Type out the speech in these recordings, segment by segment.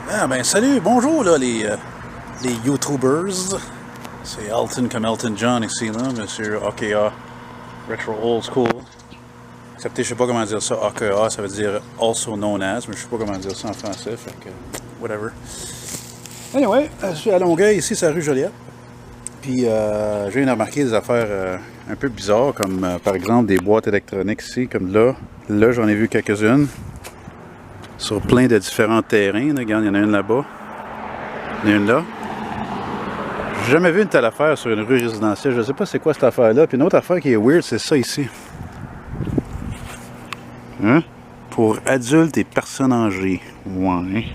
Ah ben salut, bonjour là les YouTubers. C'est Elton comme Elton John ici là, monsieur AKA Retro Old School. Excepté je sais pas comment dire ça, AKA ça veut dire also known as, mais je sais pas comment dire ça en français, fait que whatever. Anyway, je suis à Longueuil, ici c'est la rue Joliette. Puis je viens de remarquer des affaires un peu bizarres, comme par exemple des boîtes électroniques ici, comme là. Là j'en ai vu quelques-unes. Sur plein de différents terrains. Là. Regarde, il y en a une là-bas. Il y en a une là. J'ai jamais vu une telle affaire sur une rue résidentielle. Je sais pas c'est quoi cette affaire-là. Puis une autre affaire qui est weird, c'est ça ici. Hein? Pour adultes et personnes âgées. Ouais.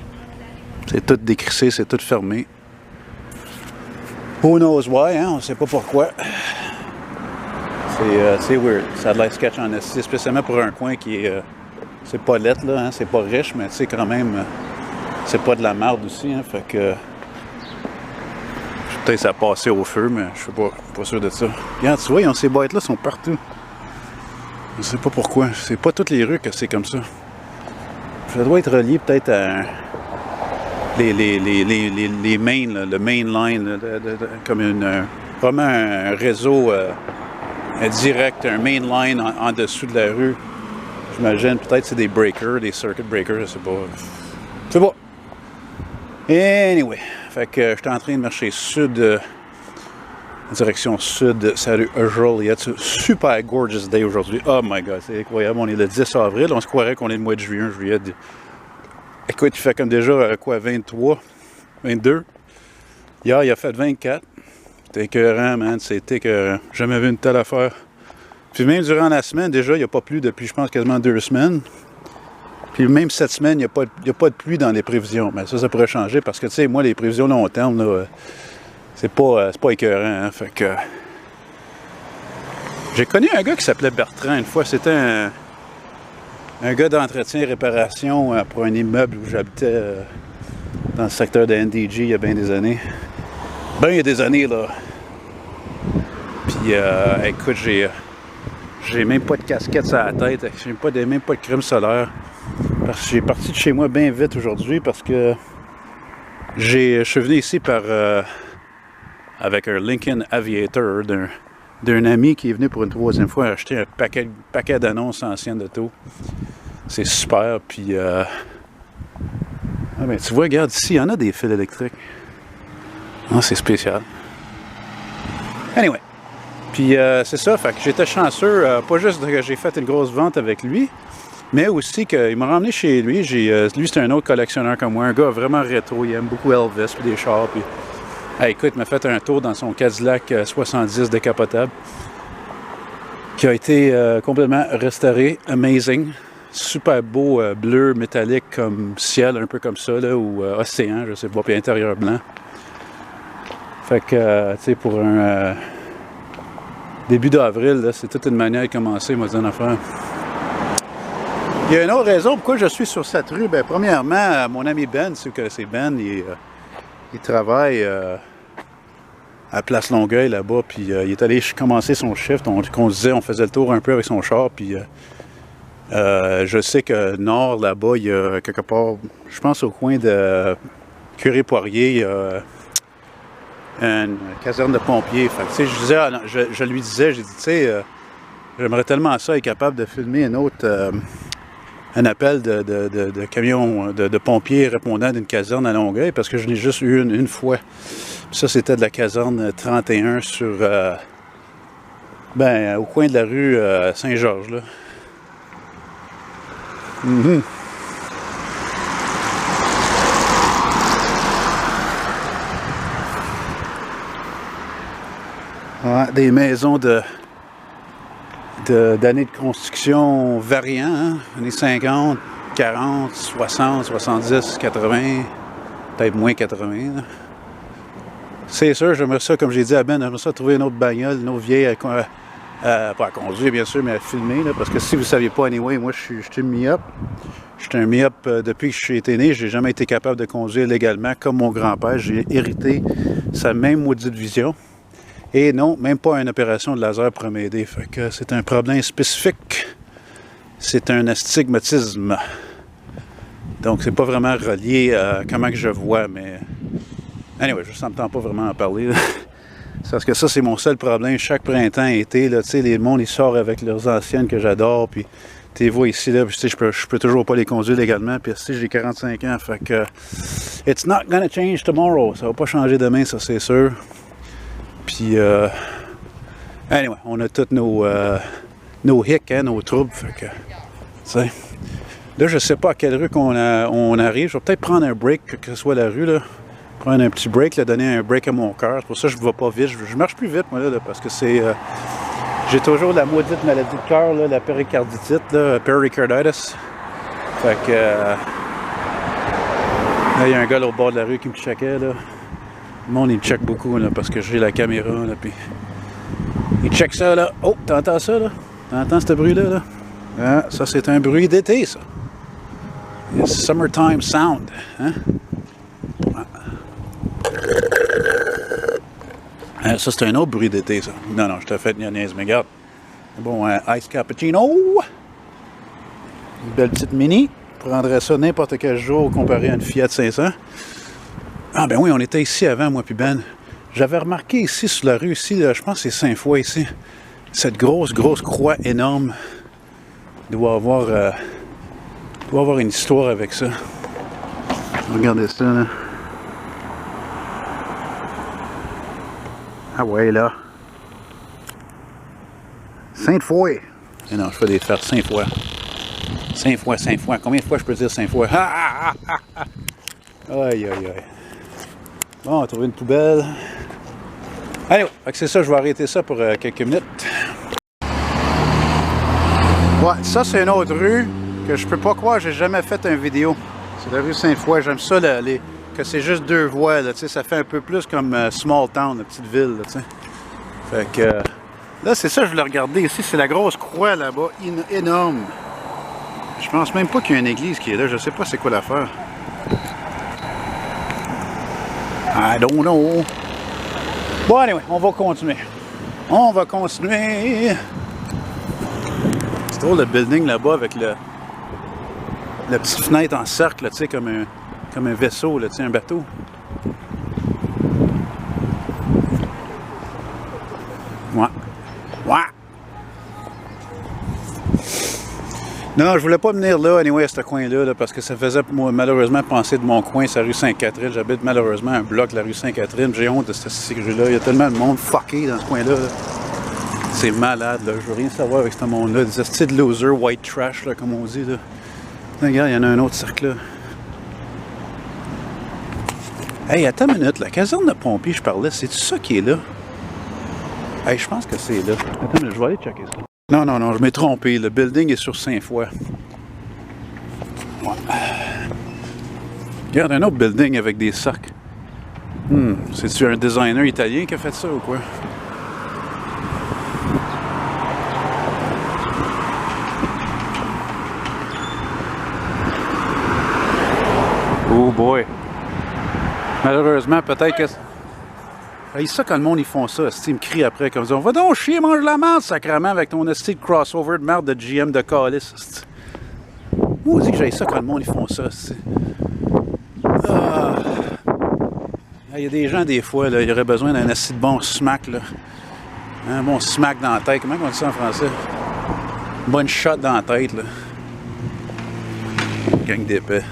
C'est tout décrissé, c'est tout fermé. Who knows why, hein? On sait pas pourquoi. C'est weird. Ça a de l'air sketch en esti, spécialement pour un coin qui est... c'est pas lettre, là, hein? C'est pas riche, mais tu sais, quand même, c'est pas de la merde aussi, hein? Fait que... peut-être ça a passé au feu, mais je suis pas sûr de ça. Regarde, tu vois, ces boîtes-là sont partout. Je sais pas pourquoi. C'est pas toutes les rues que c'est comme ça. Ça doit être relié peut-être à... les mains, là, le main line, là, comme vraiment un réseau direct, un main line en dessous de la rue. J'imagine, peut-être c'est des breakers, des circuit breakers, je sais pas. Je sais pas. Anyway, fait que j'étais en train de marcher direction sud, c'est la rue Joliette. Super gorgeous day aujourd'hui. Oh my god, c'est incroyable. On est le 10 avril, on se croirait qu'on est le mois de juillet. Écoute, il fait comme déjà, quoi, 23, 22. Hier, il a fait 24. C'était écœurant, man, c'était écœurant. Jamais vu une telle affaire. Puis même durant la semaine, déjà, il n'y a pas plu depuis, je pense, quasiment 2 semaines. Puis même cette semaine, il n'y a pas de pluie dans les prévisions. Mais ça pourrait changer parce que, tu sais, moi, les prévisions long terme, là, c'est pas écœurant, hein. Fait que... J'ai connu un gars qui s'appelait Bertrand une fois. C'était un gars d'entretien et réparation pour un immeuble où j'habitais dans le secteur de NDG il y a bien des années. Ben, il y a des années, là. Puis, écoute, j'ai même pas de casquette sur la tête, j'ai même pas de crème solaire. Parce que j'ai parti de chez moi bien vite aujourd'hui parce que je suis venu ici avec un Lincoln Aviator d'un ami qui est venu pour une 3e fois acheter un paquet d'annonces anciennes d'auto. C'est super, puis ah ben, tu vois, regarde ici, il y en a des fils électriques. Ah, c'est spécial. Anyway. Puis c'est ça, fait que j'étais chanceux, pas juste que j'ai fait une grosse vente avec lui, mais aussi qu'il m'a ramené chez lui. Lui, c'est un autre collectionneur comme moi, un gars vraiment rétro, il aime beaucoup Elvis, puis des chars, puis... écoute, il m'a fait un tour dans son Cadillac 70 décapotable, qui a été complètement restauré, amazing, super beau, bleu, métallique, comme ciel, un peu comme ça, là, ou océan, je sais pas, puis intérieur blanc. Fait que, tu sais, pour un... début d'avril, c'est toute une manière de commencer, moi, d'une affaire. Il y a une autre raison pourquoi je suis sur cette rue. Ben, premièrement, mon ami Ben, si vous connaissez Ben, il travaille à Place Longueuil, là-bas, puis il est allé commencer son shift. On faisait le tour un peu avec son char, puis je sais que nord, là-bas, il y a quelque part, je pense au coin de Curé-Poirier, il y a une caserne de pompiers. Fait que, je lui disais, j'ai dit, tu sais, j'aimerais tellement ça être capable de filmer un appel de camion de pompiers répondant d'une caserne à Longueuil, parce que je l'ai juste eu une fois. Puis ça, c'était de la caserne 31 sur, au coin de la rue Saint-Georges, là. Mm-hmm. Ouais, des maisons d'années de construction variant, hein? Années 50, 40, 60, 70, 80, peut-être moins 80. Là. C'est sûr, j'aimerais ça, comme j'ai dit à Ben, j'aimerais ça trouver une autre bagnole, une autre vieille, pas à conduire bien sûr, mais à filmer. Là, parce que si vous ne saviez pas, anyway, moi je suis myope. Je suis un myope depuis que je suis été né. Je n'ai jamais été capable de conduire légalement comme mon grand-père. J'ai hérité sa même maudite vision. Et non, même pas une opération de laser pour m'aider. Fait que c'est un problème spécifique. C'est un astigmatisme. Donc, c'est pas vraiment relié à comment que je vois, mais... Anyway, ça me tente pas vraiment à parler, là. C'est parce que ça, c'est mon seul problème. Chaque printemps, été, là, tu sais, les mondes, ils sortent avec leurs anciennes que j'adore, puis tu les vois ici, là, puis tu sais, je peux toujours pas les conduire légalement, puis tu sais, j'ai 45 ans, fait que... It's not gonna change tomorrow. Ça va pas changer demain, ça, c'est sûr. Puis, anyway, on a tous nos hicks, hein, nos troubles, fait que... Tu sais... Là, je sais pas à quelle rue on arrive. Je vais peut-être prendre un break, que ce soit la rue, là. Prendre un petit break, là, donner un break à mon cœur. C'est pour ça que je ne vais pas vite. Je marche plus vite, moi, là parce que c'est... j'ai toujours la maudite maladie de cœur, là, la péricarditite, là, pericarditis. Fait que... là, il y a un gars là, au bord de la rue qui me checkait, là. Le monde, il me check beaucoup, là, parce que j'ai la caméra, là, puis... Il check ça, là. Oh, t'entends ça, là? T'entends ce bruit-là, là? Ah, ça, c'est un bruit d'été, ça. It's summertime sound, hein? Ça, c'est un autre bruit d'été, ça. Non, je te fais niaise, mais regarde. Bon, ice cappuccino. Une belle petite mini. Je prendrais ça n'importe quel jour comparé à une Fiat 500. Ah, ben oui, on était ici avant, moi puis Ben. J'avais remarqué ici, sur la rue, ici, là, je pense que c'est 5 fois ici, cette grosse croix énorme. Il doit avoir une histoire avec ça. Regardez ça, là. Ah ouais, là. Sainte-Foy. Et non, je fais des faire 5 fois. 5 fois. Combien de fois je peux dire 5 fois? Aïe. Bon, on va trouver une poubelle. Allez, c'est ça, je vais arrêter ça pour quelques minutes. Ouais, ça c'est une autre rue que je peux pas croire, j'ai jamais fait une vidéo. C'est la rue Sainte-Foy. J'aime ça, que c'est juste 2 voies, là, ça fait un peu plus comme small town, la petite ville, là, t'sais. Fait que là, c'est ça, je voulais regarder ici, c'est la grosse croix là-bas, énorme. Je pense même pas qu'il y a une église qui est là, je sais pas c'est quoi l'affaire. I don't know. Bon, anyway, on va continuer. C'est drôle le building là-bas avec la petite fenêtre en cercle, tu sais, comme un vaisseau, là, tu sais, un bateau. Ouais. Non, je voulais pas venir là, anyway, à ce coin-là, là, parce que ça faisait moi, malheureusement penser de mon coin, c'est la rue Sainte-Catherine. J'habite malheureusement un bloc, la rue Sainte-Catherine. J'ai honte de cette rue-là. Il y a tellement de monde fucké dans ce coin-là. Là. C'est malade, là. Je veux rien savoir avec ce monde-là. Des estis de loser, white trash, là, comme on dit. Là. Regarde, il y en a un autre cercle là. Hey, attends une minute, la caserne de pompiers, je parlais, c'est-tu ça qui est là? Hey, je pense que c'est là. Attends, je vais aller checker ça. Non, je m'ai trompé. Le building est sur Sainte-Foy. Ouais. Regarde, un autre building avec des cercles. C'est-tu un designer italien qui a fait ça ou quoi? Oh boy! Malheureusement, peut-être que... Hey, ça, quand le monde, ils font ça, ils me crient après, comme ça, va donc chier, mange la merde, sacrément, avec ton esti de crossover de merde de GM de calice. Moi, on dit que j'ai ça quand le monde, ils font ça, Il y a des gens, des fois, là, il y aurait besoin d'un esti de bon smack, là. Un bon smack dans la tête. Comment on dit ça en français? Une bonne shot dans la tête, là. Gang d'épais.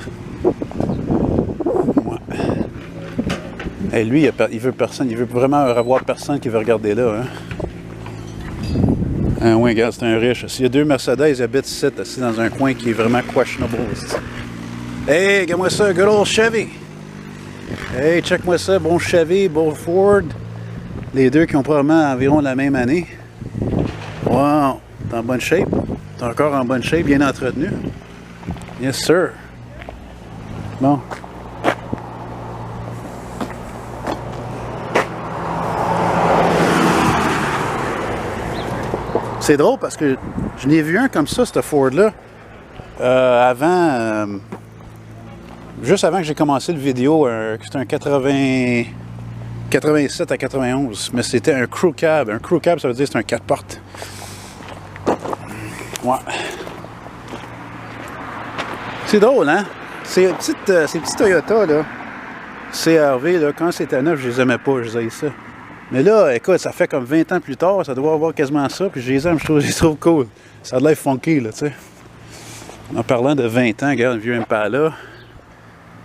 Hey, lui, il veut personne, il veut vraiment revoir personne qui veut regarder là. Hein? Oui, regarde, c'est un riche. S'il y a 2 Mercedes, ils habitent ici, assis dans un coin qui est vraiment questionable. Hey, regarde-moi ça, good old Chevy. Hey, check-moi ça, bon Chevy, bon Ford. Les deux qui ont probablement environ la même année. Wow, t'es en bonne shape. T'es encore en bonne shape, bien entretenu. Yes, sir. Bon. C'est drôle parce que je n'ai vu un comme ça, ce Ford-là, juste avant que j'ai commencé le vidéo, c'était un 87 à 91, mais c'était un crew cab. Un crew cab, ça veut dire que c'est un 4 portes. Ouais. C'est drôle, hein? Ces petits Toyota, là, CR-V, là, quand c'était neuf, je les aimais pas, je les ça. Mais là, écoute, ça fait comme 20 ans plus tard, ça doit avoir quasiment ça, puis je les aime, je les trouve cool. Ça a l'air funky, là, tu sais. En parlant de 20 ans, regarde, le vieux Impala.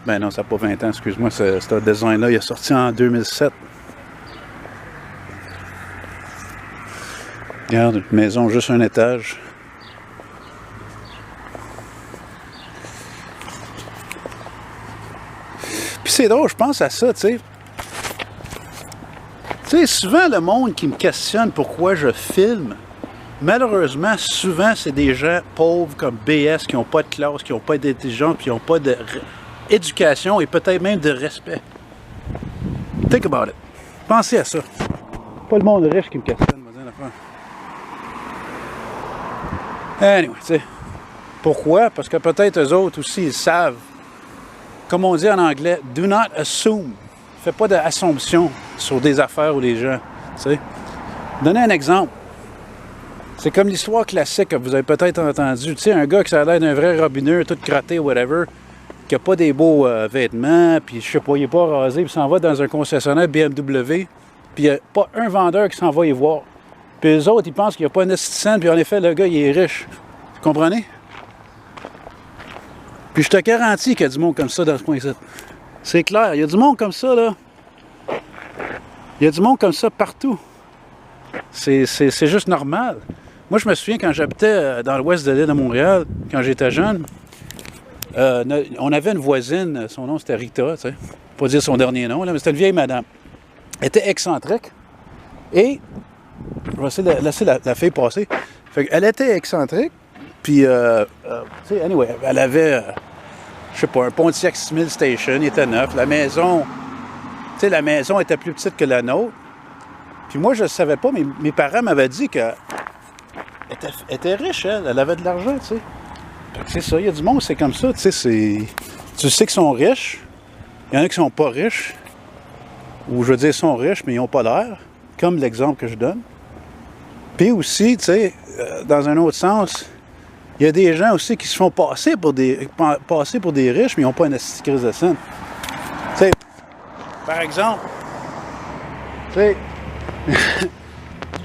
Ben non, ça n'a pas 20 ans, excuse-moi, ce design-là, il est sorti en 2007. Regarde, une maison juste un étage. Puis c'est drôle, je pense à ça, tu sais. Tu sais, souvent le monde qui me questionne pourquoi je filme, malheureusement, souvent c'est des gens pauvres comme BS qui n'ont pas de classe, qui n'ont pas d'intelligence, qui n'ont pas d'éducation et peut-être même de respect. Think about it. Pensez à ça. Pas le monde riche qui me questionne, moi, dire l'affaire. Anyway, tu sais. Pourquoi? Parce que peut-être eux autres aussi, ils savent. Comme on dit en anglais, do not assume. Fais pas d'assumption sur des affaires ou des gens. Tu sais. Donner un exemple. C'est comme l'histoire classique que vous avez peut-être entendu. Tu sais, un gars qui a l'air d'un vrai robineux, tout crotté, whatever, qui n'a pas des beaux vêtements, puis je sais pas, il n'est pas rasé, puis s'en va dans un concessionnaire BMW, puis il n'y a pas un vendeur qui s'en va y voir. Puis les autres, ils pensent qu'il n'y a pas un esticène, puis en effet, le gars, il est riche. Vous comprenez? Puis je te garantis qu'il y a du monde comme ça dans ce coin-ci. C'est clair, il y a du monde comme ça, là. Il y a du monde comme ça partout. C'est juste normal. Moi, je me souviens quand j'habitais dans l'ouest de l'île de Montréal, quand j'étais jeune, on avait une voisine, son nom c'était Rita, tu sais, pas dire son dernier nom, là, mais c'était une vieille madame. Elle était excentrique et, je vais essayer de laisser la fille passer, fait elle était excentrique, puis, tu sais, anyway, elle avait, je sais pas, un Pontiac 6000 Station, il était neuf, la maison, tu sais, la maison était plus petite que la nôtre, puis moi, je ne savais pas, mais mes parents m'avaient dit qu'elle était riche, elle avait de l'argent, tu sais. C'est ça, il y a du monde, c'est comme ça, tu sais, tu sais qu'ils sont riches, il y en a qui sont pas riches, ou je veux dire, sont riches, mais ils n'ont pas l'air, comme l'exemple que je donne. Puis aussi, tu sais, dans un autre sens, il y a des gens aussi qui se font passer pour des riches, mais ils n'ont pas une crise de scène. Tu sais, par exemple, tu sais,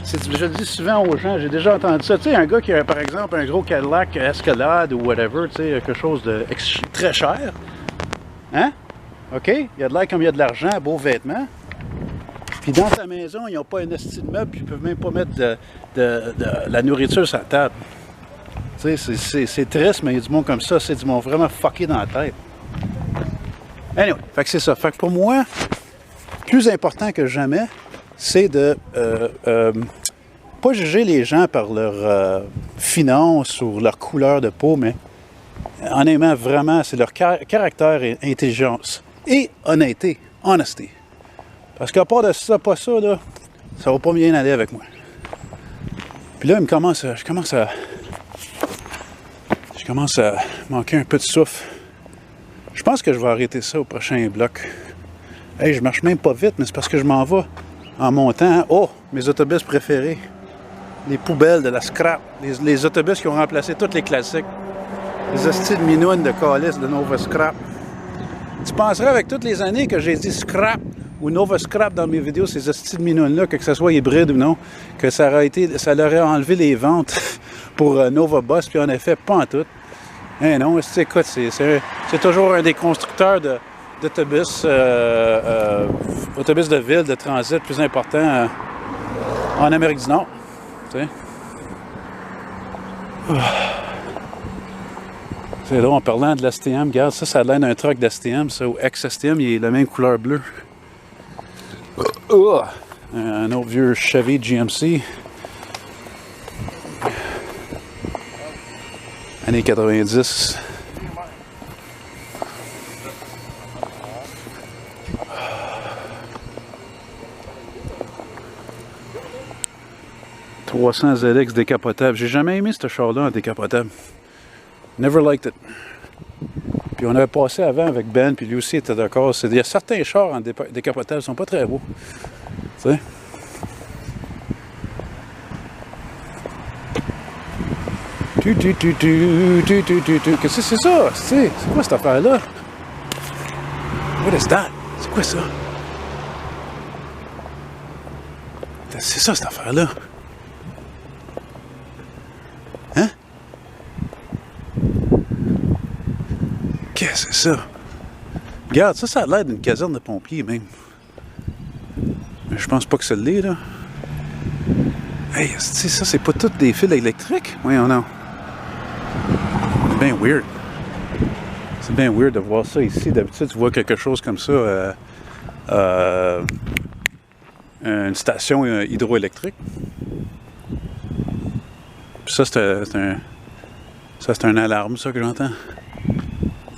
je le dis souvent aux gens, j'ai déjà entendu ça. Tu sais, un gars qui a, par exemple, un gros Cadillac Escalade ou whatever, tu sais, quelque chose de très cher. Hein? OK? Il y a de l'air comme il y a de l'argent, beaux vêtements. Puis dans sa maison, ils n'ont pas un esti de meuble, puis ils ne peuvent même pas mettre de la nourriture sur la table. Tu sais, c'est triste, mais il y a du monde comme ça, c'est du monde vraiment fucké dans la tête. Anyway, fait que c'est ça. Fait que pour moi, plus important que jamais, c'est de pas juger les gens par leur finance ou leur couleur de peau, mais en aimant vraiment, c'est leur caractère et intelligence. Et honnêteté, honesty. Parce qu'à part de ça, pas ça, là, ça va pas bien aller avec moi. Puis là, je commence à manquer un peu de souffle. Je pense que je vais arrêter ça au prochain bloc. Hey, je marche même pas vite, mais c'est parce que je m'en vais en montant. Oh, mes autobus préférés. Les poubelles de la scrap. Les autobus qui ont remplacé tous les classiques. Les hosties de minounes de calice de Nova Scrap. Tu penserais avec toutes les années que j'ai dit scrap ou Nova Scrap dans mes vidéos, ces hosties de minounes-là, que ce soit hybride ou non, que ça leur aurait enlevé les ventes pour Nova Bus, puis en effet, pas en tout. Eh non, écoute, c'est toujours un des constructeurs d'autobus, autobus de ville, de transit plus important en Amérique du Nord. Tu sais. C'est drôle, en parlant de l'STM, regarde, ça a l'air d'un truck d'STM, ça, ou ex-STM, il est la même couleur bleue. Un autre vieux Chevy GMC. Années 90. « 300 ZX décapotable. J'ai jamais aimé ce char-là en décapotable. Never liked it. Puis on avait passé avant avec Ben, puis lui aussi était d'accord. Il y a certains chars en décapotable qui sont pas très beaux. Tu sais? Qu'est-ce que c'est ça? C'est quoi cette affaire-là? What is that? C'est quoi ça? C'est ça, cette affaire-là? Hein? Qu'est-ce que c'est ça? Regarde, ça a l'air d'une caserne de pompiers, même. Mais je pense pas que ça l'est, là. Hey, ça, c'est pas toutes des fils électriques? Oui ou non? C'est bien weird. C'est bien weird de voir ça ici. D'habitude, tu vois quelque chose comme ça, une station hydroélectrique. Puis ça, c'est un alarme, ça, que j'entends.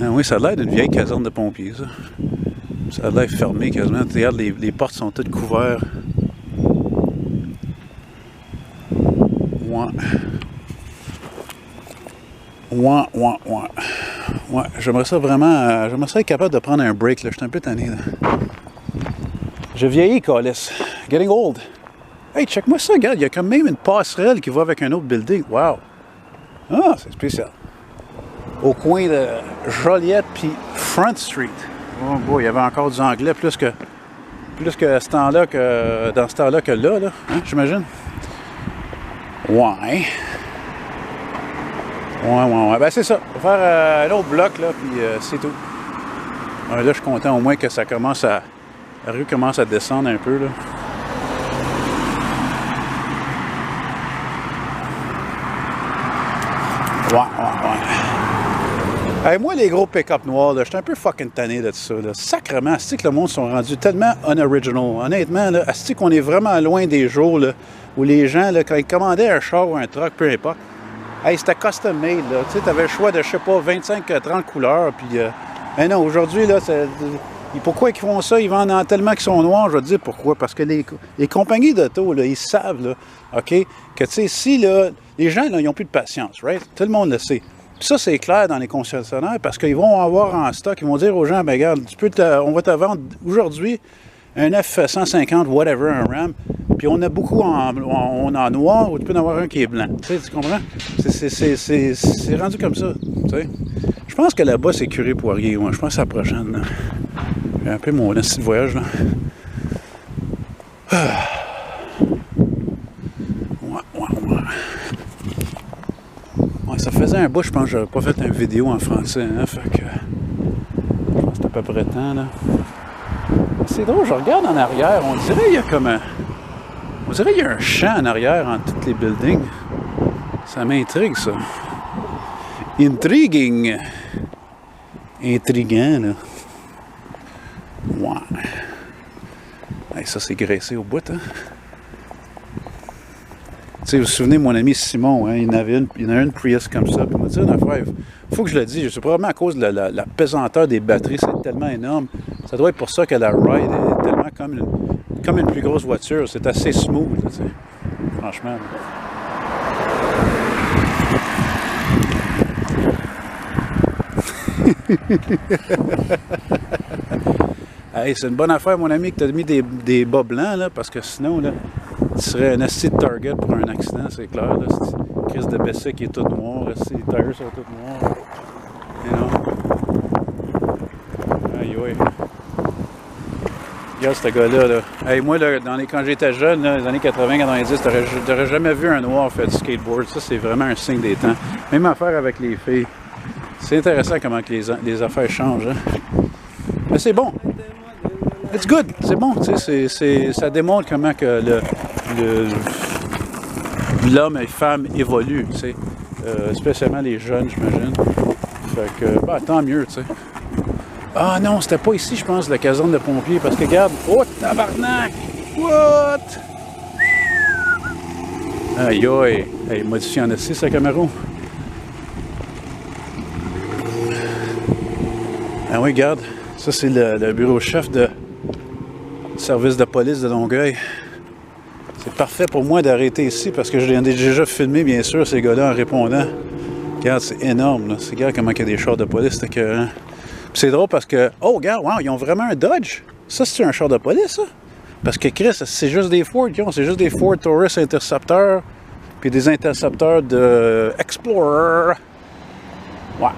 Ah oui, ça a l'air d'une vieille caserne de pompiers, ça. Ça a l'air fermé quasiment. Regarde, les portes sont toutes couvertes. Ouais, j'aimerais ça vraiment... j'aimerais ça être capable de prendre un break, là. Je suis un peu tanné, là. Je vieillis, Calis. Getting old. Hey, check-moi ça, regarde. Il y a quand même une passerelle qui va avec un autre building. Wow. Ah, c'est spécial. Au coin de Joliette puis Front Street. Oh boy, il y avait encore du anglais plus que ce temps-là que dans ce temps-là que là, hein, j'imagine. Ouais. Ben c'est ça. On va faire un autre bloc là, puis c'est tout. Là, je suis content au moins que ça commence à la rue commence à descendre un peu là. Ouais. Hey, moi, les gros pick-up noirs, je suis un peu fucking tanné de ça. Là. Sacrement, c'est que le monde sont rendus tellement unoriginal. Honnêtement, c'est qu'on est vraiment loin des jours là, où les gens, là, quand ils commandaient un char ou un truck, peu importe, hey, c'était custom made. Tu sais, avais le choix de, je sais pas, 25-30 couleurs. Puis, mais non, aujourd'hui, là, pourquoi ils font ça? Ils vendent tellement qu'ils sont noirs. Je vais te dire pourquoi. Parce que les compagnies d'auto, là, ils savent, là, OK, que, tu sais, si, là, les gens, là, ils n'ont plus de patience, right? Tout le monde le sait. Puis ça, c'est clair dans les concessionnaires parce qu'ils vont avoir en stock, ils vont dire aux gens, ben regarde, on va te vendre aujourd'hui un F-150, whatever, un Ram, puis on a beaucoup en noir, ou tu peux en avoir un qui est blanc. Tu sais, tu comprends? C'est rendu comme ça, tu sais. Je pense que là-bas, c'est Curé Poirier, moi. Je pense à la prochaine, là. J'ai un peu mon petit voyage, là. Ouais, ça faisait un bout, je pense que j'avais pas fait une vidéo en français, hein, fait que... Je pense que c'est à peu près temps, là. C'est drôle, je regarde en arrière, on dirait qu'il y a comme un... On dirait qu'il y a un champ en arrière entre tous les buildings. Ça m'intrigue, ça. Intriguing. Intriguant, là. Ouais. Hey, ça, c'est graissé au bout, hein. Tu sais, vous vous souvenez, mon ami Simon, hein, il en avait une Prius comme ça. Puis il m'a dit une affaire, il faut que je le dise, c'est probablement à cause de la pesanteur des batteries, c'est tellement énorme. Ça doit être pour ça que la ride est tellement comme une plus grosse voiture. C'est assez smooth, tu sais. Franchement. Hey, c'est une bonne affaire, mon ami, que tu as mis des bas blancs, là, parce que sinon, là, tu serais un asti de target pour un accident, c'est clair. Là, Chris de Bessic qui est tout noir, les tires sont tout noirs. Et non. Aïe, aïe. Regarde ce gars-là. Là. Hey, moi, là, quand j'étais jeune, là, les années 80-90, t'aurais jamais vu un noir faire du skateboard. Ça, c'est vraiment un signe des temps. Même affaire avec les filles. C'est intéressant comment que les affaires changent. Hein. Mais c'est bon. It's good. C'est bon. Ça démontre comment que l'homme et la femme évoluent. Spécialement les jeunes, j'imagine. Fait que, bah, tant mieux, tu sais. Ah non, c'était pas ici, je pense, la caserne de pompiers. Parce que, regarde. Oh, tabarnak! What? Aïe, aïe. Hey, modifié en assis, sa Camaro. Ah oui, regarde. Ça, c'est le bureau-chef de service de police de Longueuil. C'est parfait pour moi d'arrêter ici parce que je l'ai déjà filmé, bien sûr, ces gars-là en répondant. Regarde, c'est énorme, là. Regarde comment il y a des chars de police. Puis c'est drôle parce que... Oh, regarde, wow, ils ont vraiment un Dodge. Ça, c'est un char de police, ça? Parce que Chris, c'est juste des Ford qu'ils ont. C'est juste des Ford Taurus Interceptor. puis des intercepteurs de Explorer. Ouais.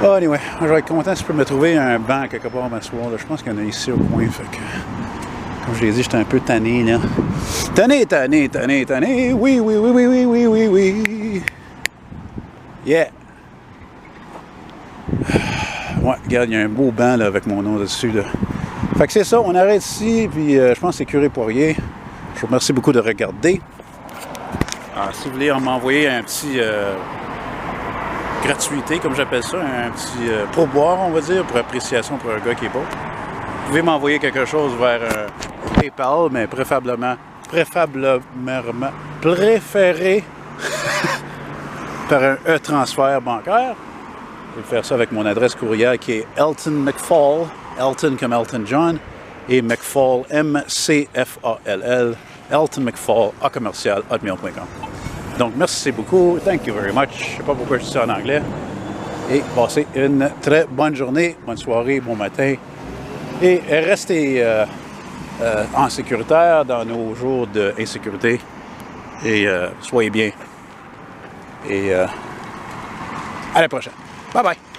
Oh, anyway, je vais être content si je peux me trouver un banc quelque part m'asseoir. Je pense qu'il y en a ici au coin, fait que... Comme je l'ai dit, j'étais un peu tanné, là. Tanné. Oui. Yeah. Ouais, regarde, il y a un beau banc, là, avec mon nom dessus, là. Fait que c'est ça, on arrête ici, puis je pense que c'est Curé Poirier. Je vous remercie beaucoup de regarder. Alors, si vous voulez m'envoyer un petit... gratuité, comme j'appelle ça, un petit pourboire, on va dire, pour appréciation pour un gars qui est beau. Vous pouvez m'envoyer quelque chose vers PayPal, mais préféré par un e-transfert bancaire. Je vais faire ça avec mon adresse courriel qui est Elton McFall, Elton comme Elton John, et McFall, M-C-F-A-L-L, Elton McFall, @hotmail.com. Donc, merci beaucoup. Thank you very much. Je ne sais pas pourquoi je dis ça en anglais. Et passez une très bonne journée, bonne soirée, bon matin. Et restez en sécuritaire dans nos jours d'insécurité. Et soyez bien. Et à la prochaine. Bye bye.